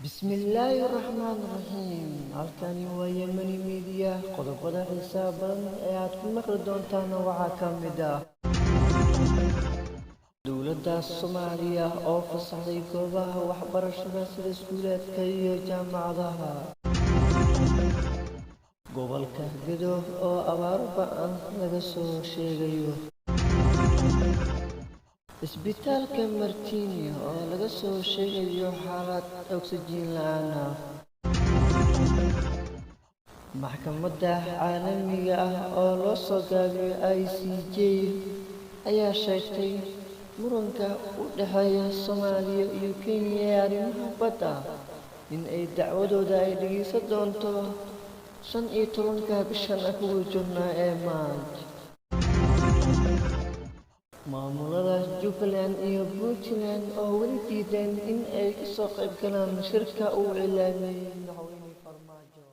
بسم الله الرحمن الرحيم. halkani waa Yemeni Media. qodobada xiisaha badan ee aad ku maqli doontaan waxaa ka mid ah dowladda Soomaaliya oo fasaxday goobaha waxbarashada sida iskuulaadka iyo jaamacadaha. gobolka Gedo oo abaar ba'an laga soo sheegayo. isbitaalka Martini oo laga soo sheegayo xaalad oksijiin la'aan ah. maxkamadda caalamiga ah oo loo soo gaabiyo ICJ ayaa sheegtay muranka u dhexeeya Soomaaliya iyo Kenya ee arrimaha badda in ay dacwadooda ay dhageysan doonto 15 bishan ugu jirna ee Maaj. maamulada Jubaland iyo Puntland oo weli diidan in ay ka soo qayb galaan shirka uu cilaamiyay madaxweyne Farmaajo.